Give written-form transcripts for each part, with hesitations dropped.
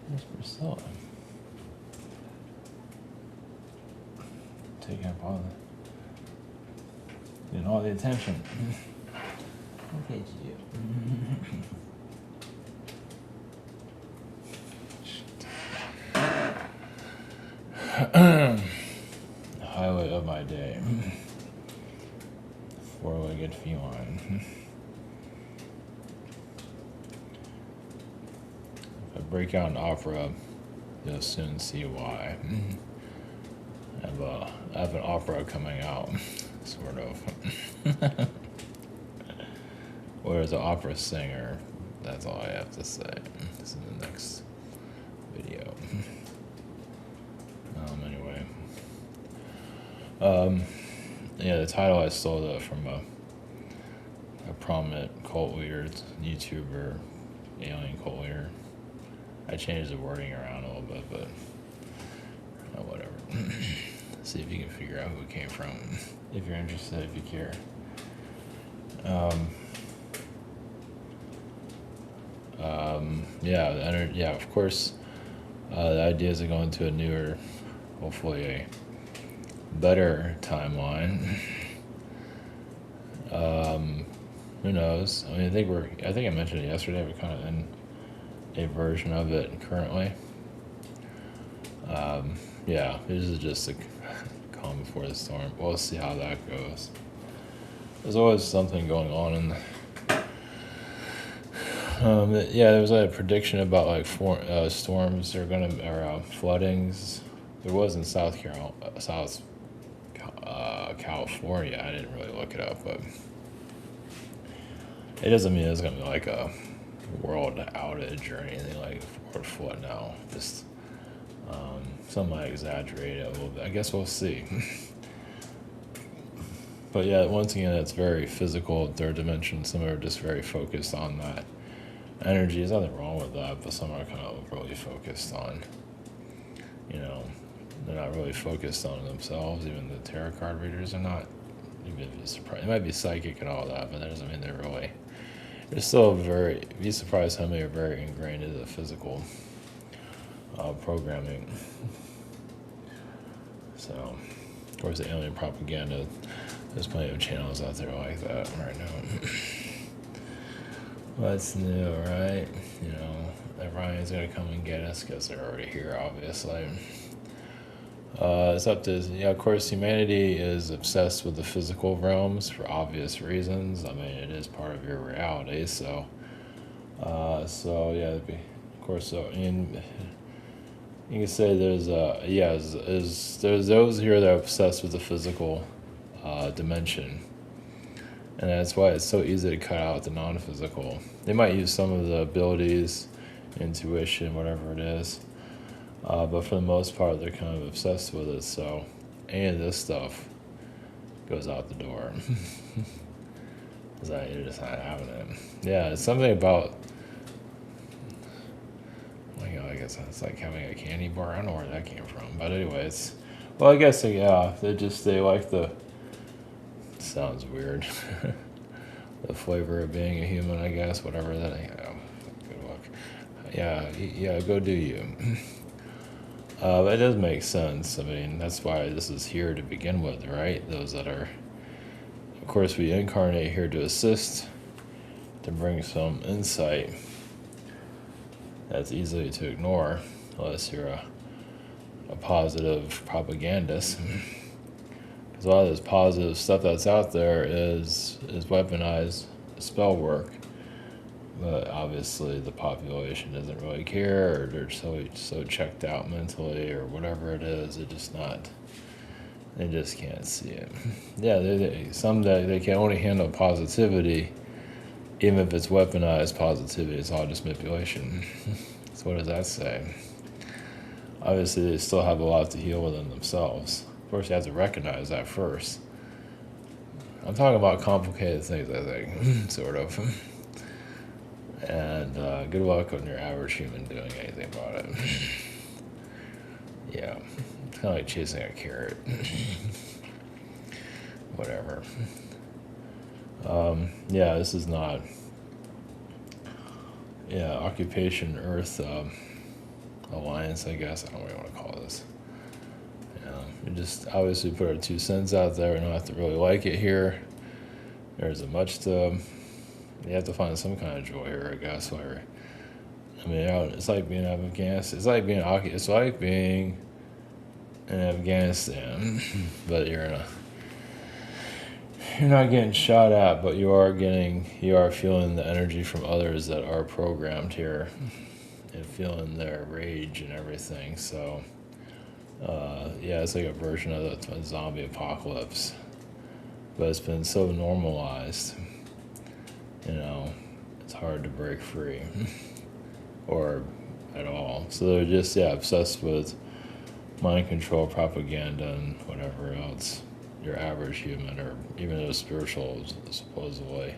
Where's Priscilla? Taking up all the, getting all the attention. Okay, you. The highlight of my day. Four-legged feline. If I break out an opera, you'll soon see why. I have an opera coming out, sort of. Or as an opera singer, that's all I have to say. This is the next video. Anyway. Yeah, the title I stole that from a prominent cult leader, YouTuber, alien cult leader. I changed the wording around a little bit, but whatever. See if you can figure out who it came from. If you're interested, if you care. Yeah, of course, the ideas of going to a newer, hopefully a better timeline. Who knows? I mean, I think I mentioned it yesterday. We're kind of in a version of it currently. Yeah, this is just a calm before the storm. We'll see how that goes. There's always something going on in yeah, there was a prediction about like storms or floodings. There was in South California. I didn't really look it up, but it doesn't mean it's gonna be like a world outage or anything like or flood now. Just something I exaggerated a little bit. I guess we'll see. But yeah, once again, it's very physical, third dimension. Some are just very focused on that energy. There's nothing wrong with that, but some are kind of really focused on, they're not really focused on themselves. Even the tarot card readers are not. You may be surprised. They might be psychic and all that, but that doesn't mean they're still be surprised how many are very ingrained into the physical programming. So, of course, the alien propaganda, there's plenty of channels out there like that right now. What's new, right? That Ryan's gonna come and get us because they're already here, obviously. It's up to, of course, humanity is obsessed with the physical realms for obvious reasons. I mean, it is part of your reality, so yeah, of course, so, and you can say there's those here that are obsessed with the physical dimension. And that's why it's so easy to cut out the non-physical. They might use some of the abilities, intuition, whatever it is, but for the most part, they're kind of obsessed with it. So any of this stuff goes out the door. Because you're just not having it. Yeah, it's something about, I guess it's like having a candy bar. I don't know where that came from. But anyways, well, I guess, yeah, they like the, sounds weird. The flavor of being a human, I guess, whatever that is. Good luck. Yeah, go do you. But it does make sense. I mean, that's why this is here to begin with, right? Those that are, of course, we incarnate here to assist, to bring some insight that's easy to ignore, unless you're a positive propagandist. Because a lot of this positive stuff that's out there is weaponized spell work, but obviously the population doesn't really care, or they're so checked out mentally, or whatever it is. They just can't see it. Yeah, they can only handle positivity, even if it's weaponized positivity. It's all just manipulation. So what does that say? Obviously, they still have a lot to heal within themselves. Of course, you have to recognize that first. I'm talking about complicated things, I think, sort of. And good luck on your average human doing anything about it. Yeah, it's kind of like chasing a carrot. Whatever. Yeah, this is not. Yeah, Occupation Earth. alliance, I guess. I don't know what you want to call this. We just obviously put our 2 cents out there. We don't have to really like it here. There isn't much to. You have to find some kind of joy here, I guess. Where, I mean, it's like being in Afghanistan. It's like being in Afghanistan, but you're not getting shot at, but you are feeling the energy from others that are programmed here, and feeling their rage and everything. So, yeah, it's like a version of the zombie apocalypse, but it's been so normalized. It's hard to break free, or at all. So they're just obsessed with mind control, propaganda, and whatever else. Your average human, or even those spirituals, supposedly.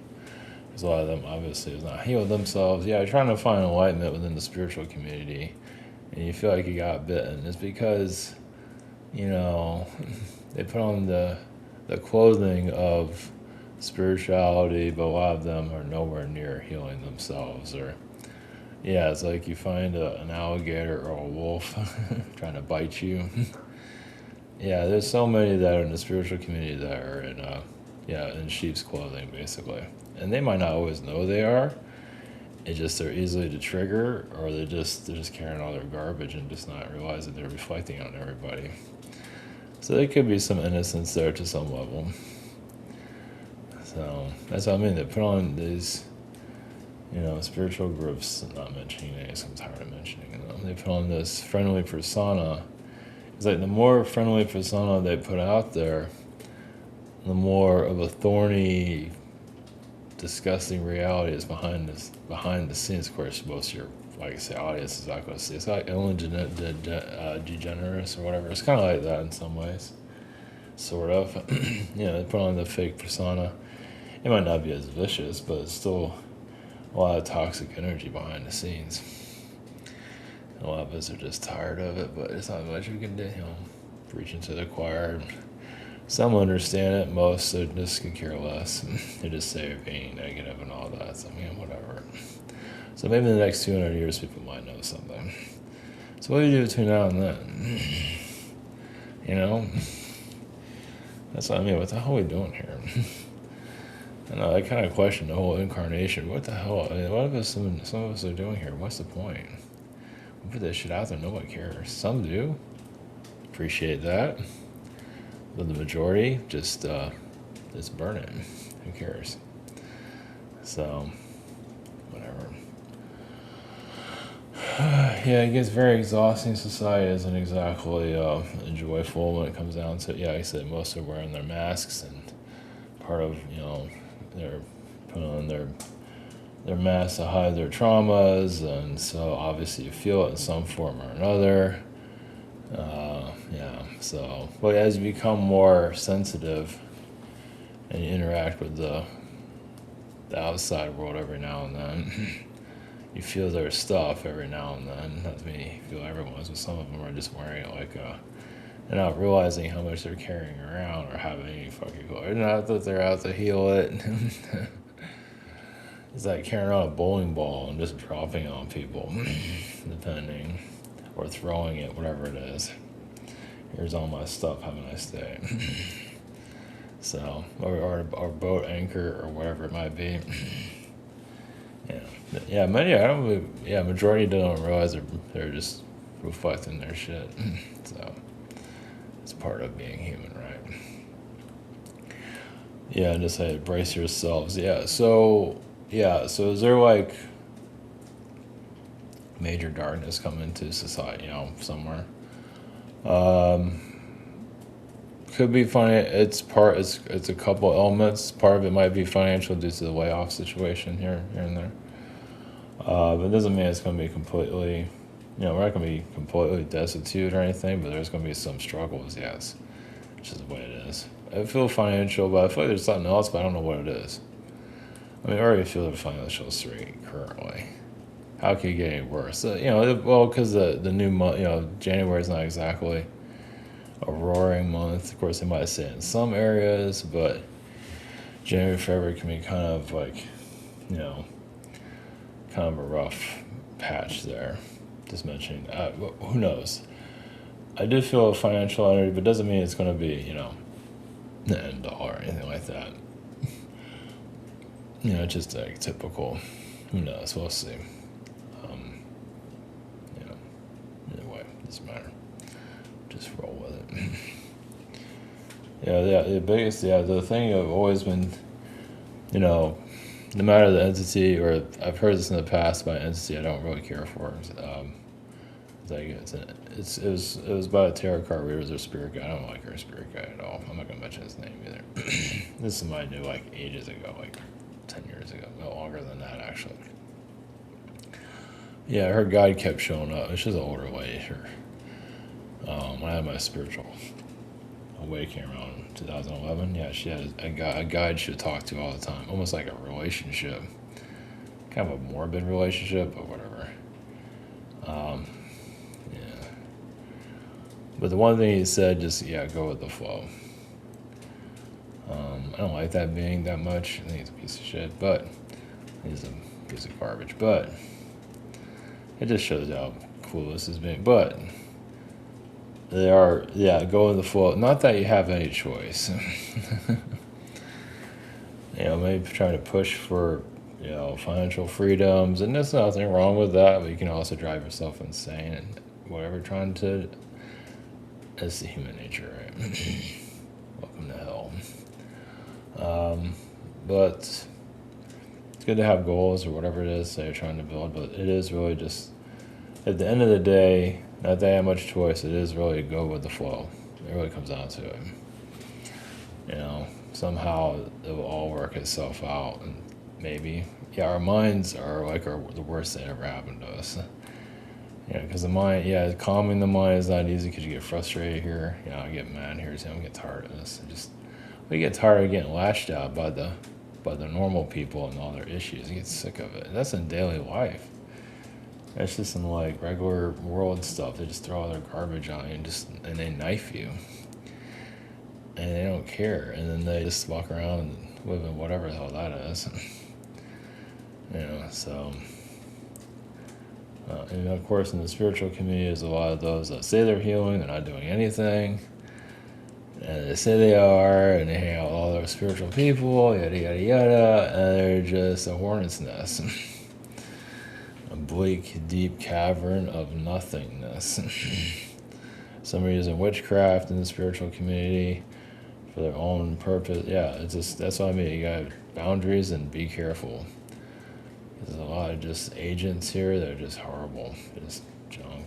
Because a lot of them obviously have not healed themselves. Yeah, trying to find enlightenment within the spiritual community, and you feel like you got bitten. It's because, they put on the clothing of spirituality, but a lot of them are nowhere near healing themselves. Or, yeah, it's like you find an alligator or a wolf trying to bite you. Yeah, there's so many that are in the spiritual community that are in sheep's clothing, basically. And they might not always know they are. It's just they're easily to trigger, or they're just carrying all their garbage and just not realizing they're reflecting on everybody. So there could be some innocence there to some level. So that's what I mean. They put on these, spiritual groups. Not mentioning names, I'm tired of mentioning them. They put on this friendly persona. It's like the more friendly persona they put out there, the more of a thorny, disgusting reality is behind the scenes. Of course, most of your, like I say, audience is not going to see. It's like Ellen DeGeneres or whatever. It's kind of like that in some ways, sort of. They put on the fake persona. It might not be as vicious, but it's still a lot of toxic energy behind the scenes. A lot of us are just tired of it, but it's not much we can do. Preaching to the choir. Some understand it, most just could care less. They just say being negative and all that. So, whatever. So maybe in the next 200 years, people might know something. So what do you do between now and then? That's what I mean. What the hell are we doing here? I know, I kind of question the whole incarnation. What the hell? What of us, some of us are doing here? What's the point? We put that shit out there, nobody cares. Some do. Appreciate that. But the majority just burn it. Who cares? So, whatever. Yeah, it gets very exhausting. Society isn't exactly joyful when it comes down to it. Yeah, like I said, most are wearing their masks, and part of, they're putting on their masks to hide their traumas, and so obviously you feel it in some form or another. So, but as you become more sensitive and you interact with the outside world every now and then, you feel their stuff every now and then. That's me, feel everyone's, but some of them are just wearing it like they're not realizing how much they're carrying around or having any fucking clue. They're not that they're out to heal it. It's like carrying around a bowling ball and just dropping it on people, depending, or throwing it, whatever it is. Here's all my stuff, have a nice day. So, or boat anchor or whatever it might be. Majority don't realize they're just reflecting their shit. So, it's part of being human, right? Yeah, and just say, brace yourselves. So is there like major darkness coming into society, somewhere? Could be funny. It's a couple elements. Part of it might be financial due to the layoff situation here and there. But it doesn't mean it's going to be completely, we're not going to be completely destitute or anything, but there's going to be some struggles, yes, which is the way it is. I feel financial, but I feel like there's something else, but I don't know what it is. I already feel the financial strait currently. How could it get any worse? Because the new month, January is not exactly a roaring month. Of course, they might say it in some areas, but January, February can be kind of like, kind of a rough patch there. Just mentioning. Who knows? I do feel financial energy, but doesn't mean it's going to be, the end all or anything like that. Just like typical. Who knows? We'll see. Anyway, doesn't matter. Just roll with it. The biggest, the thing I've always been, no matter the entity, or I've heard this in the past about an entity I don't really care for. It was about a tarot card reader or spirit guide. I don't like her spirit guide at all. I'm not gonna mention his name either. This is somebody I knew like ages ago, like 10 years ago, no longer than that actually. Yeah, her guide kept showing up. She's an older lady. I had my spiritual awakening around 2011. Yeah, she had a guide she would talk to all the time, almost like a relationship, kind of a morbid relationship, but whatever. But the one thing he said, just go with the flow. I don't like that being that much. I think it's a piece of shit, but he's a piece of garbage. But it just shows how cool this has been. But they are, go with the flow. Not that you have any choice. Maybe trying to push for, financial freedoms, and there's nothing wrong with that, but you can also drive yourself insane and whatever, trying to, that's the human nature, right? Welcome to hell. But it's good to have goals or whatever it is that you're trying to build, but it is really just, at the end of the day, not that I have much choice, it is really to go with the flow. It really comes down to it. Somehow it will all work itself out, and maybe, our minds are like the worst thing that ever happened to us. Because the mind, calming the mind is not easy because you get frustrated here. I get mad here, so I get tired of this. We get tired of getting lashed out by the normal people and all their issues. You get sick of it. That's in daily life. That's just in like regular world stuff. They just throw all their garbage on you and they knife you. And they don't care. And then they just walk around living whatever the hell that is. So... and of course, in the spiritual community, there's a lot of those that say they're healing, they're not doing anything, and they say they are, and they hang out with all those spiritual people, yada yada yada, and they're just a hornet's nest, a bleak, deep cavern of nothingness. Some are using witchcraft in the spiritual community for their own purpose. That's what I mean. You got boundaries and be careful. There's a lot of just agents here that are just horrible. They're just junk.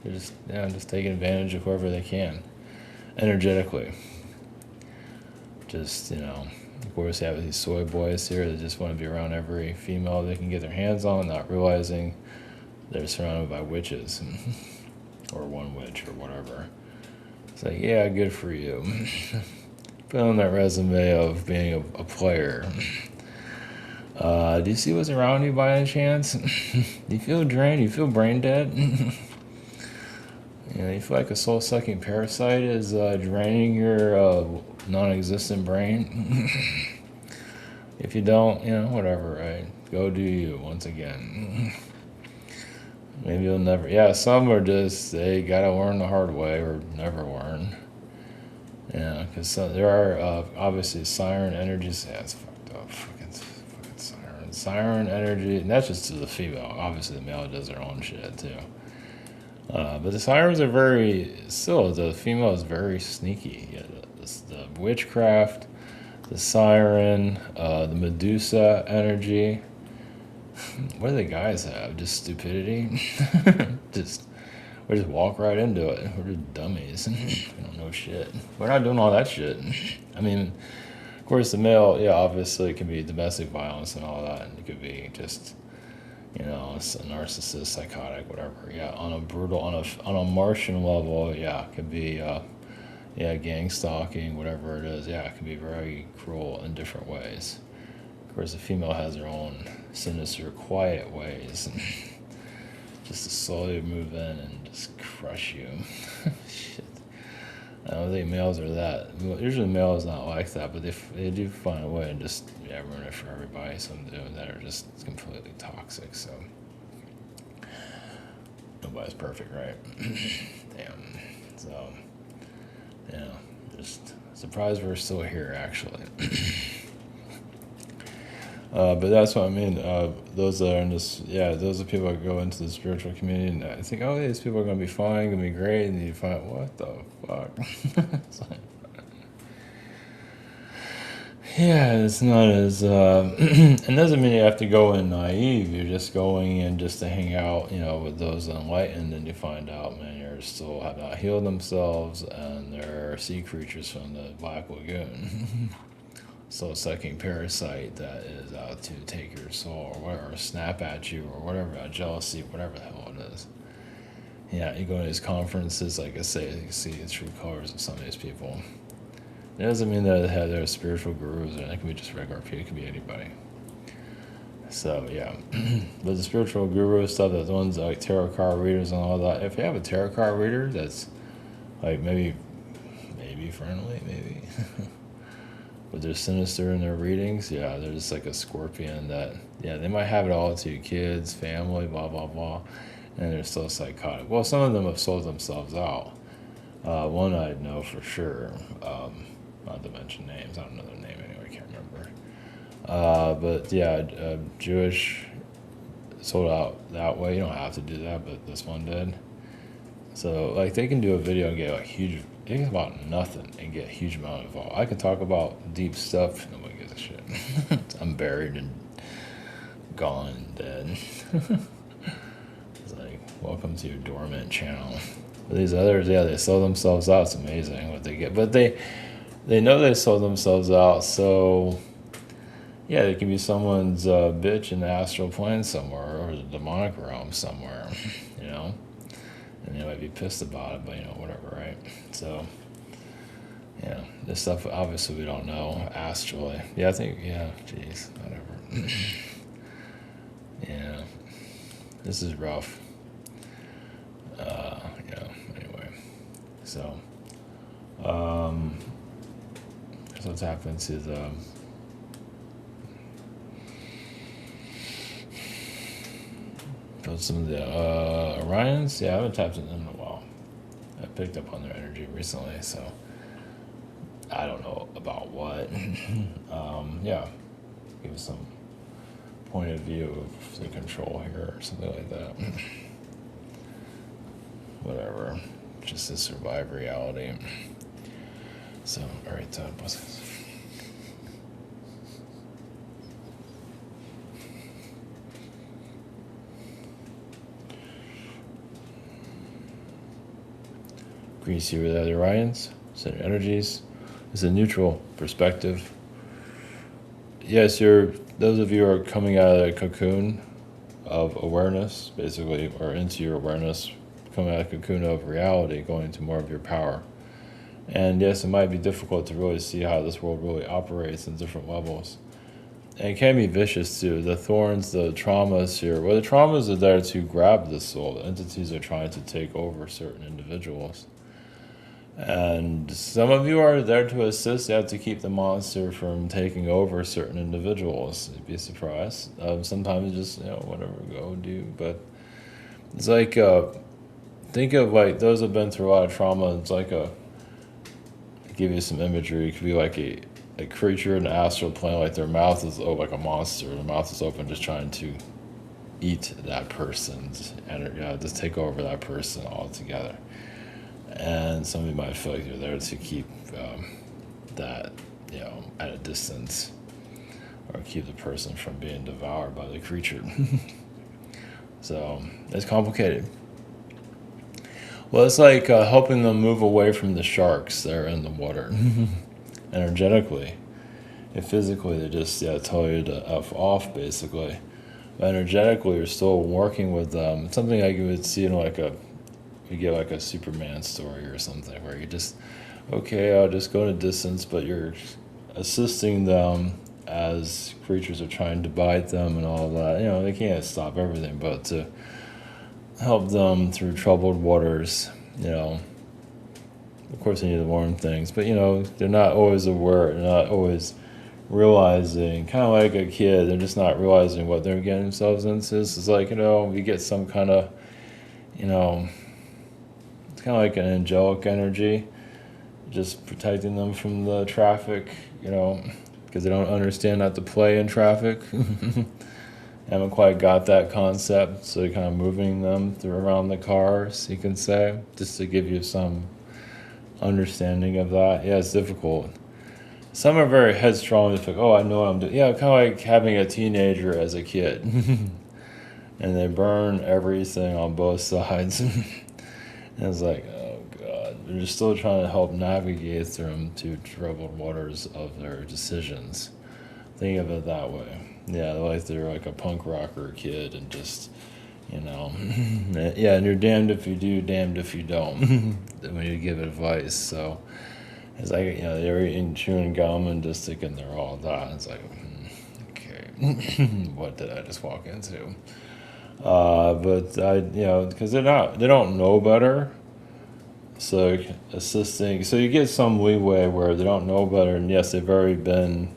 They're just taking advantage of whoever they can, energetically. Just, of course, you have these soy boys here that just want to be around every female they can get their hands on, not realizing they're surrounded by witches, or one witch, or whatever. It's like, good for you. Put on that resume of being a player. Do you see what's around you by any chance? Do you feel drained? Do you feel brain dead? You feel like a soul-sucking parasite is draining your non-existent brain? If you don't, whatever, right? Go do you once again. Maybe you'll never... some are just, they gotta learn the hard way or never learn. Because there are obviously siren energies. It's fucked up. Siren energy, and that's just to the female. Obviously, the male does their own shit too. But the sirens are the female is very sneaky. The witchcraft, the siren, the Medusa energy. What do the guys have? Just stupidity? We just walk right into it. We're just dummies. We don't know shit. We're not doing all that shit. I mean, of course, the male, obviously it can be domestic violence and all that, and it could be just, a narcissist, psychotic, whatever. On a brutal, on a Martian level, it could be, gang stalking, whatever it is. It can be very cruel in different ways. Of course, the female has her own sinister, quiet ways, just to slowly move in and just crush you. Shit. I don't think males are that. Usually males not like that, but they do find a way and just ruin it for everybody. Some do that are just completely toxic. So Nobody's perfect, right? Damn. So, yeah, just surprised we're still here, actually. But that's what I mean. Those that are in this, yeah, those are people that go into the spiritual community and I think, oh, these people are going to be fine, going to be great. And you find, what the fuck? It's like, yeah, it's not as, it doesn't mean you have to go in naive. You're just going in just to hang out, with those enlightened, and you find out, man, you're still have not healed themselves, and they're sea creatures from the Black Lagoon. Soul-sucking parasite that is out to take your soul, or whatever, or snap at you, or whatever, jealousy, whatever the hell it is. Yeah, you go to these conferences, like I say, you see the true colors of some of these people. It doesn't mean that they're spiritual gurus, or it can be just regular people, it can be anybody. So, yeah. But the spiritual guru stuff, the ones like tarot card readers and all that, if you have a tarot card reader that's, like, maybe friendly, maybe, but they're sinister in their readings, yeah, they're just like a scorpion that, yeah, they might have it all to kids, family, blah, blah, blah, and they're still psychotic. Well, some of them have sold themselves out. One I know for sure, not to mention names, I don't know their name anyway, I can't remember. But yeah, Jewish sold out that way. You don't have to do that, but this one did. So, like, they can do a video and get like huge, they can talk about nothing and get a huge amount involved. I can talk about deep stuff, nobody gives a shit. I'm buried and gone and dead. It's like, welcome to your dormant channel. But these others, yeah, they sell themselves out. It's amazing what they get. But they know they sold themselves out, so yeah, they can be someone's bitch in the astral plane somewhere, or the demonic realm somewhere, and they might be pissed about it, but whatever, right? So, yeah, this stuff obviously we don't know astrally. Yeah, I think, yeah, geez, whatever. Yeah, this is rough. Anyway, so, so what's happened to the some of the Orions. Yeah, I haven't tapped into them in a while. I picked up on their energy recently, so I don't know about what. Yeah, give us some point of view of the control here or something like that. Whatever, just to survive reality. So, all right, blessings. Grease you with the Orions, center energies. It's a neutral perspective. Yes, those of you who are coming out of the cocoon of awareness, basically, or into your awareness, coming out of the cocoon of reality, going into more of your power. And yes, it might be difficult to really see how this world really operates in different levels. And it can be vicious too. The thorns, the traumas here. Well, the traumas are there to grab the soul. The entities are trying to take over certain individuals. And some of you are there to assist. You have to keep the monster from taking over certain individuals. You'd be surprised. Sometimes just, whatever, go do. But it's like, think of like those who have been through a lot of trauma. It's like give you some imagery. It could be like a creature in the astral plane, like their mouth is like a monster. Their mouth is open, just trying to eat that person's energy, just take over that person altogether. And some of you might feel like you're there to keep that, at a distance, or keep the person from being devoured by the creature. So it's complicated. Well, it's like helping them move away from the sharks that are in the water. Energetically. And physically, they just tell you to F off, basically. But energetically, you're still working with them. It's something like you would see in you get like a Superman story or something, where you just, okay, I'll just go to distance, but you're assisting them as creatures are trying to bite them and all of that. They can't stop everything, but to help them through troubled waters, of course they need to learn things, but they're not always aware, they're not always realizing, kind of like a kid, they're just not realizing what they're getting themselves into. It's like, you get some kind of you know, it's kind of like an angelic energy, just protecting them from the traffic, because they don't understand not to play in traffic. Haven't quite got that concept, so kind of moving them through around the cars, you can say, just to give you some understanding of that. Yeah, it's difficult. Some are very headstrong. It's like, oh, I know what I'm doing. Yeah, kind of like having a teenager as a kid. And they burn everything on both sides. And it's like, oh, God. They're just still trying to help navigate through them to troubled waters of their decisions. Think of it that way. Yeah, like they're like a punk rocker kid and just, yeah, and you're damned if you do, damned if you don't when you give advice. So it's like, they're eating chewing gum and just thinking they're all that. It's like, okay, what did I just walk into? But because they don't know better. So assisting, so you get some leeway where they don't know better, and yes, they've already been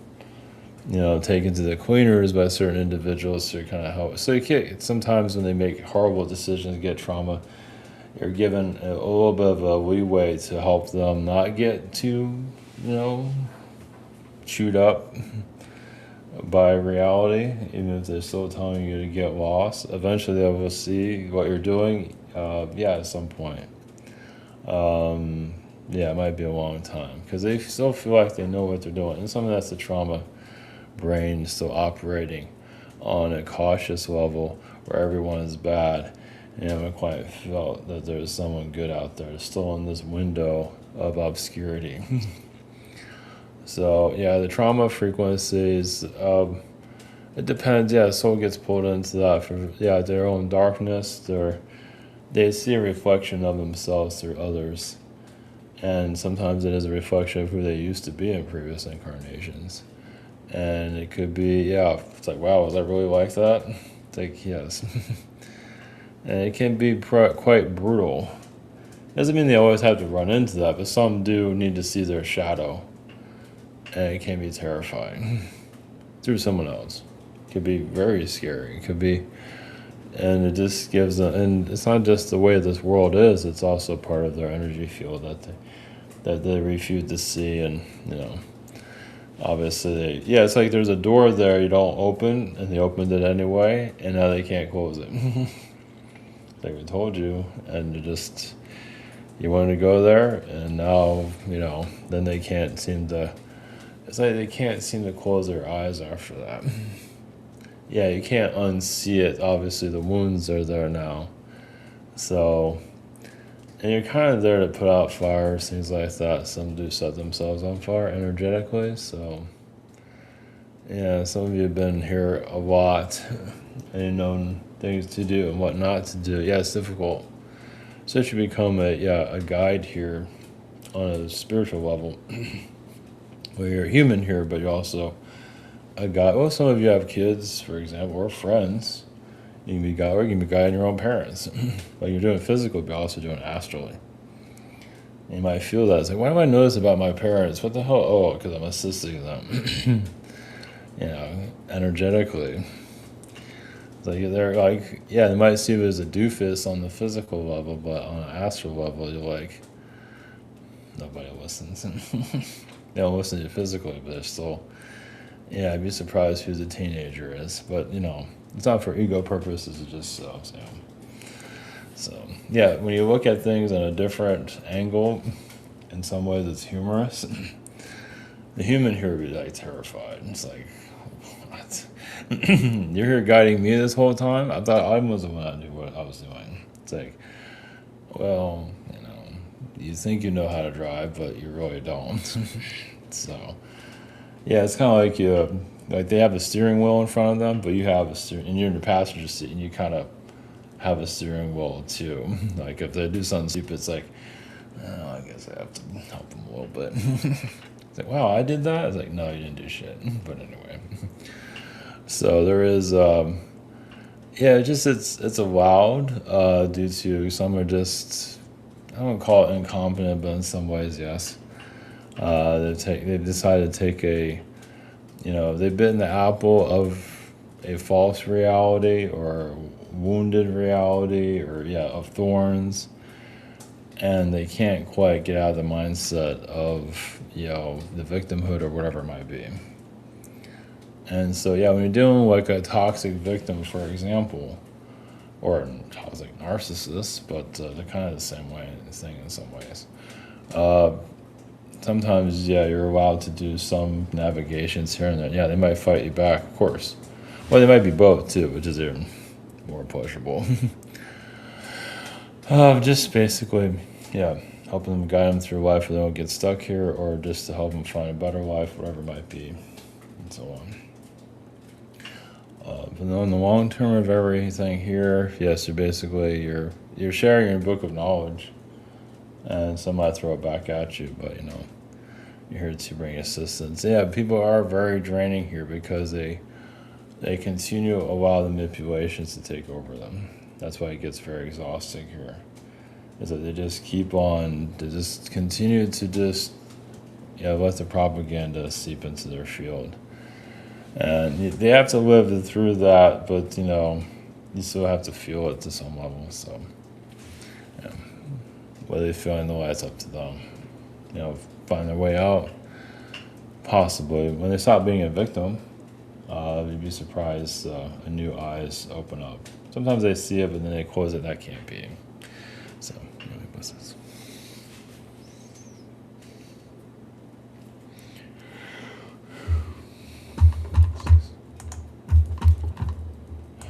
taken to the cleaners by certain individuals to kind of help. So you can't, sometimes when they make horrible decisions, get trauma, you're given a little bit of a leeway to help them not get too, chewed up by reality, even if they're still telling you to get lost. Eventually they will see what you're doing, at some point. It might be a long time, because they still feel like they know what they're doing. And some of that's the trauma brain still operating on a cautious level where everyone is bad, and I haven't quite felt that there's someone good out there, still in this window of obscurity. So the trauma frequencies, it depends. The soul gets pulled into that for their own darkness. They see a reflection of themselves through others, and sometimes it is a reflection of who they used to be in previous incarnations. And it could be, it's like, wow, was I really like that? It's like, yes. And it can be quite brutal. Doesn't mean they always have to run into that, but some do need to see their shadow. And it can be terrifying through someone else. It could be very scary. It could be, and it just gives them, and it's not just the way this world is, it's also part of their energy field that they refuse to see. And, obviously, it's like there's a door there you don't open, and they opened it anyway, and now they can't close it. Like we told you, and you wanted to go there, and now, then they can't seem to, it's like they can't seem to close their eyes after that. You can't unsee it. Obviously, the wounds are there now. So, and you're kind of there to put out fires, things like that. Some do set themselves on fire energetically. So, some of you have been here a lot and known things to do and what not to do. It's difficult. So you become a guide here on a spiritual level. Well, you're a human here, but you're also a guide. Well, some of you have kids, for example, or friends. You can be guide, or you can be guiding your own parents. Like you're doing physical, but you're also doing astrally. And you might feel that. It's like, why do I know this about my parents? What the hell? Oh, because I'm assisting them. Energetically. It's like they're like, they might see you as a doofus on the physical level, but on an astral level, you're like, nobody listens. They don't listen to you physically, but they're still, I'd be surprised who the teenager is. But, it's not for ego purposes, it's just so. So, when you look at things in a different angle, in some ways it's humorous, the human here would be like terrified. It's like, what? You're here guiding me this whole time? I thought I was the one that knew what I was doing. It's like, well, you think you know how to drive, but you really don't. So, it's kind of like like they have a steering wheel in front of them, but you have and you're in the passenger seat, and you kind of have a steering wheel too. Like if they do something stupid, it's like, oh, I guess I have to help them a little bit. It's like, wow, I did that? It's like, no, you didn't do shit. But anyway. So there is, it's allowed due to some are just, I don't call it incompetent, but in some ways, yes. They've decided to take they've bitten the apple of a false reality or wounded reality, or of thorns, and they can't quite get out of the mindset of the victimhood or whatever it might be. And so when you're dealing with like a toxic victim, for example, or a toxic narcissist, but they're kind of the same thing in some ways. Sometimes you're allowed to do some navigations here and there. They might fight you back, of course. Well, they might be both too, which is even more pleasurable. Just basically, helping them, guide them through life so they don't get stuck here, or just to help them find a better life, whatever it might be, and so on. But in the long term of everything here, so basically you're sharing your book of knowledge, and some might throw it back at you, but you're here to bring assistance. People are very draining here because they continue to allow the manipulations to take over them. That's why it gets very exhausting here. Is that they just keep on, they just continue to let the propaganda seep into their field. And they have to live through that, but you still have to feel it to some level. So whether they feel in the way, it's up to them. Find their way out. Possibly when they stop being a victim, you'd be surprised. New eyes open up. Sometimes they see it, but then they close it. That can't be. So, what's this?